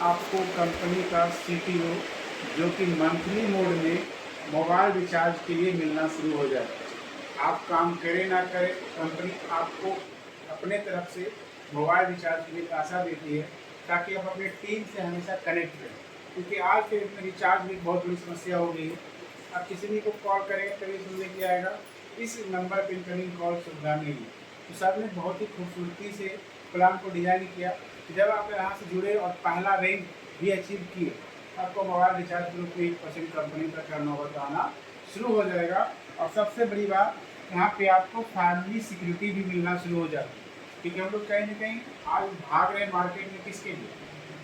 आपको कंपनी का सीटीओ जो कि मंथली मोड में मोबाइल रिचार्ज के लिए मिलना शुरू हो जाता है। आप काम करें ना करें, कंपनी आपको अपने तरफ से मोबाइल रिचार्ज के लिए पैसा देती है ताकि आप अपने टीम से हमेशा कनेक्ट रहें। क्योंकि आज के डेट में रिचार्ज भी बहुत बड़ी समस्या हो गई है। आप किसी भी को कॉल करेंगे तभी सुनने के आएगा इस नंबर पर इनकमिंग कॉल सुविधा नहीं है। तो सर ने बहुत ही खूबसूरती से प्लान को डिजाइन किया कि जब आप यहाँ से जुड़े और पहला रैंक भी अचीव किए, आपको मोबाइल रिचार्ज ग्रुप को 1% कंपनी का टर्नओवर आना शुरू हो जाएगा। और सबसे बड़ी बात, यहाँ पे आपको फैमिली सिक्योरिटी भी मिलना शुरू हो जाती है। क्योंकि हम लोग कहीं ना कहीं आज भाग रहे हैं मार्केट में, किसके लिए?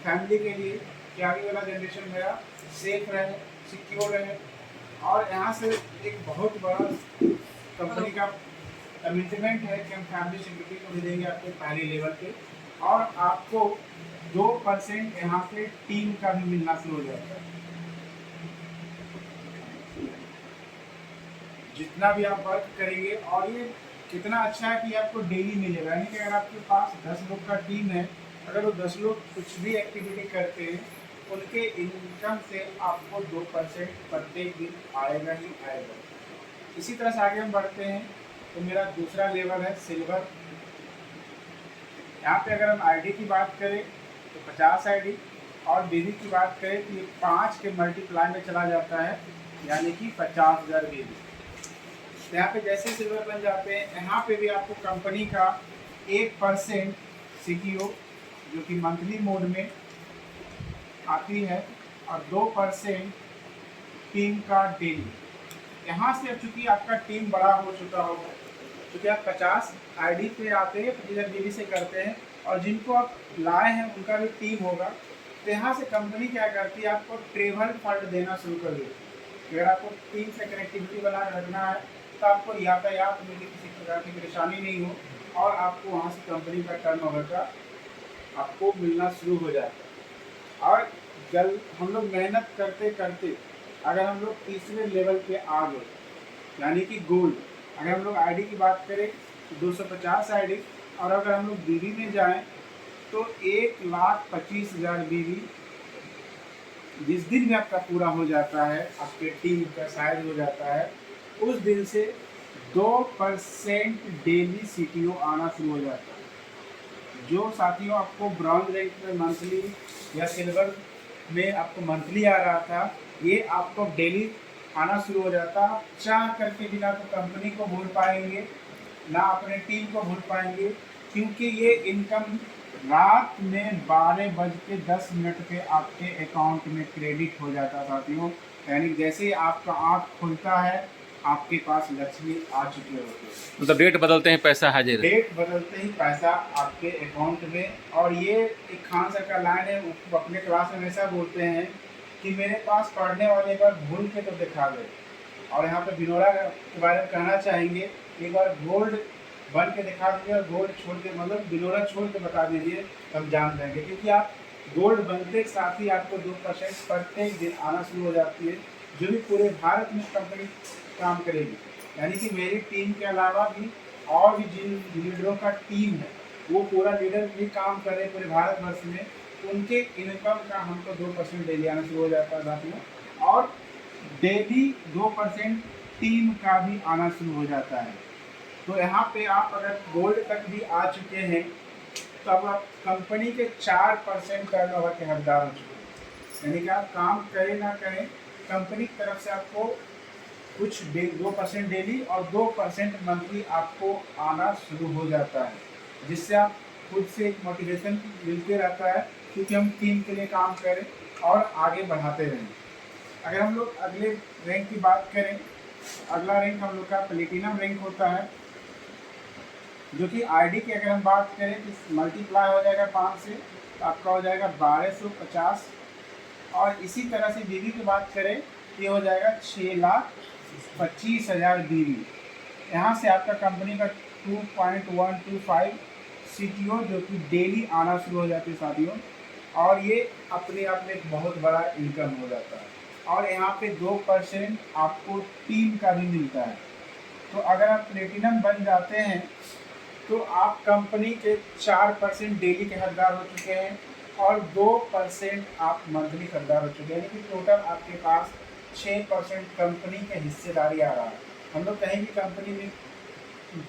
फैमिली के लिए, कि आगे वाला जनरेशन मेरा सेफ रहे, सिक्योर रहे। और यहाँ से एक बहुत बड़ा कंपनी का कमिटमेंट है कि हम फैमिली सिक्योरिटी को भी देंगे आपके पहले लेवल पे। और आपको 2% यहाँ पे टीम का भी मिलना शुरू हो जाता है। जितना भी आप वर्क करेंगे, और ये कितना अच्छा है कि आपको डेली मिलेगा। यानी कि अगर आपके पास 10 लोग का टीम है, अगर वो 10 लोग कुछ भी एक्टिविटी करते हैं, उनके इनकम से आपको 2% प्रत्येक दिन आएगा ही आएगा। इसी तरह से आगे हम बढ़ते हैं तो मेरा दूसरा लेवल है सिल्वर। यहाँ पे अगर हम आईडी की बात करें तो 50 आईडी, और बीबी की बात करें तो ये 5 के मल्टीप्लाई में चला जाता है, यानी कि 50,000 बीबी। तो यहाँ पे जैसे सिल्वर बन जाते हैं, यहाँ पे भी आपको कंपनी का 1% सीटीओ जो कि मंथली मोड में आती है, और 2% टीम का डेली। यहाँ से अब चूँकि आपका टीम बड़ा हो चुका होगा, क्योंकि आप 50 आईडी पे आते हैं, 25,000 बीबी से करते हैं, और जिनको आप लाए हैं उनका भी टीम होगा। तो यहाँ से कंपनी क्या करती है, आपको ट्रेवल फंड देना शुरू कर देती है। अगर आपको टीम से कनेक्टिविटी बना रखना है तो आपको यातायात में भी किसी प्रकार की परेशानी नहीं हो, और आपको वहाँ से कंपनी का टर्नओवर का आपको मिलना शुरू हो जाता है। और जल हम लोग मेहनत करते करते अगर हम लोग तीसरे लेवल पे आ गए, यानी कि गोल्ड, अगर हम लोग आईडी की बात करें तो 250 आईडी, और अगर हम लोग बीबी में जाएं तो 1,25,000 बीबी जिस दिन भी आपका पूरा हो जाता है, आपके टीम का साइज हो जाता है, उस दिन से 2% डेली सीटीओ आना शुरू हो जाता है। जो साथियों आपको ब्रॉन्ज रैंक में मंथली या सिल्वर में आपको मंथली आ रहा था, ये आपको डेली आना शुरू हो जाता। आप चाह करके भी ना तो कंपनी को भूल पाएंगे, ना अपने टीम को भूल पाएंगे, क्योंकि ये इनकम रात में 12:10 पे आपके अकाउंट में क्रेडिट हो जाता साथियों। यानी जैसे ही आपका आँख खुलता है, आपके पास लक्ष्मी आ चुके होते हैं। मतलब डेट बदलते हैं पैसा हाजिर। डेट बदलते ही पैसा आपके अकाउंट में। और ये एक खान सर का लाइन है, वो अपने क्लास में हमेशा बोलते हैं कि मेरे पास पढ़ने वाले एक बार भूल के तो दिखा गए। और यहाँ पे बिनोरा के बारे में कहना चाहेंगे, एक बार गोल्ड बन के दिखा दीजिए और गोल्ड छोड़ के, मतलब बिनोरा छोड़ के बता दीजिए, हम जान जाएंगे। क्योंकि आप गोल्ड बनते के साथ ही आपको 2% प्रत्येक दिन आना शुरू हो जाती है, जो भी पूरे भारत में कंपनी काम करेगी। यानी कि मेरी टीम के अलावा भी और भी जिन लीडरों का टीम है, वो पूरा लीडर भी काम कर रहे हैं पूरे भारतवर्ष में, उनके इनकम का हमको 2% डेली आना शुरू हो जाता है साथियों। और डेली 2% टीम का भी आना शुरू हो जाता है। तो यहाँ पे आप अगर गोल्ड तक भी आ चुके हैं, तो अब आप कंपनी के 4% टर्नओवर के हकदार हो चुके हैं। यानी कि आप काम करें ना करें, कंपनी की तरफ से आपको कुछ 2% डेली और 2% मंथली आपको आना शुरू हो जाता है, जिससे आप खुद से एक मोटिवेशन मिलते रहता है, क्योंकि हम टीम के लिए काम करें और आगे बढ़ाते रहें। अगर हम लोग अगले रैंक की बात करें, अगला रैंक हम लोग का प्लेटिनम रैंक होता है, जो कि आईडी की अगर हम बात करें तो मल्टीप्लाई हो जाएगा 5 से, तो आपका हो जाएगा 1250। और इसी तरह से बीबी की बात करें, ये हो जाएगा 6,25,000 बीबी। यहाँ से आपका कंपनी का 2.125 सीटीओ जो कि डेली आना शुरू हो जाती है साथियों। और ये अपने आप में एक बहुत बड़ा इनकम हो जाता है। और यहाँ पे 2% आपको टीम का भी मिलता है। तो अगर आप प्लेटिनम बन जाते हैं तो आप कंपनी के 4% डेली के हकदार हो चुके हैं, और 2% आप मंथली खरीदार हो चुके हैं, यानी कि टोटल आपके पास 6% कंपनी के हिस्सेदारी आ रहा है। हम लोग कहीं भी कंपनी में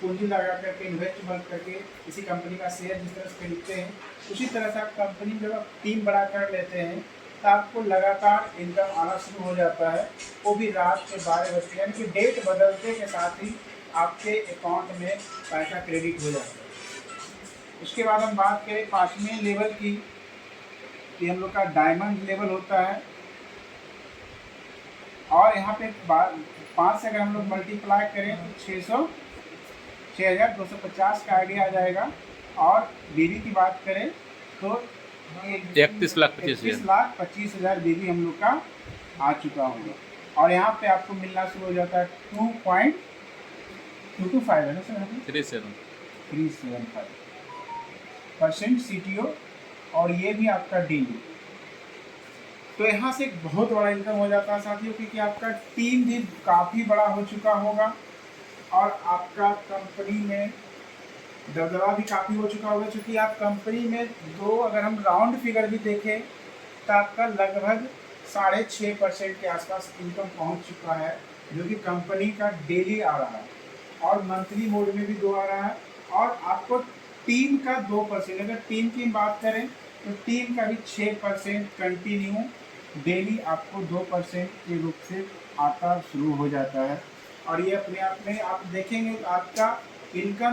पूंजी लगा करके इन्वेस्टमेंट करके किसी कंपनी का शेयर जिस तरह से खरीदते हैं, उसी तरह से आप कंपनी में जब आप टीम बड़ा कर लेते हैं तो आपको लगातार इनकम आना शुरू हो जाता है, वो भी रात के 12 बजे, यानी कि डेट बदलते के साथ ही आपके अकाउंट में पैसा क्रेडिट हो जाता है। उसके बाद हम बात करें 5वें लेवल की, ये हम लोग का डायमंड लेवल होता है। और यहाँ पे 5 से अगर हम लोग मल्टीप्लाई करें तो 6,250 का आइडिया आ जाएगा। और बीवी की बात करें तो 31,25,000 बीवी हम लोग का आ चुका होगा। और यहाँ पे आपको मिलना शुरू हो जाता है 2.225 है ना सर, 375% CTO, और ये भी आपका DU। तो यहाँ से एक बहुत बड़ा इनकम हो जाता है साथियों, क्योंकि आपका टीम भी काफ़ी बड़ा हो चुका होगा और आपका कंपनी में दबदबा भी काफ़ी हो चुका होगा, क्योंकि आप कंपनी में अगर हम राउंड फिगर भी देखें तो आपका लगभग 6.5% के आसपास इनकम पहुंच चुका है, जो कि कंपनी का डेली आ रहा है, और मंथली मोड में भी 2 आ रहा है। और आपको टीम का 2%, अगर टीम की बात करें तो टीम का भी 6% कंटिन्यू डेली आपको 2% के रूप से आता शुरू हो जाता है। और ये अपने आप में आप देखेंगे आपका इनकम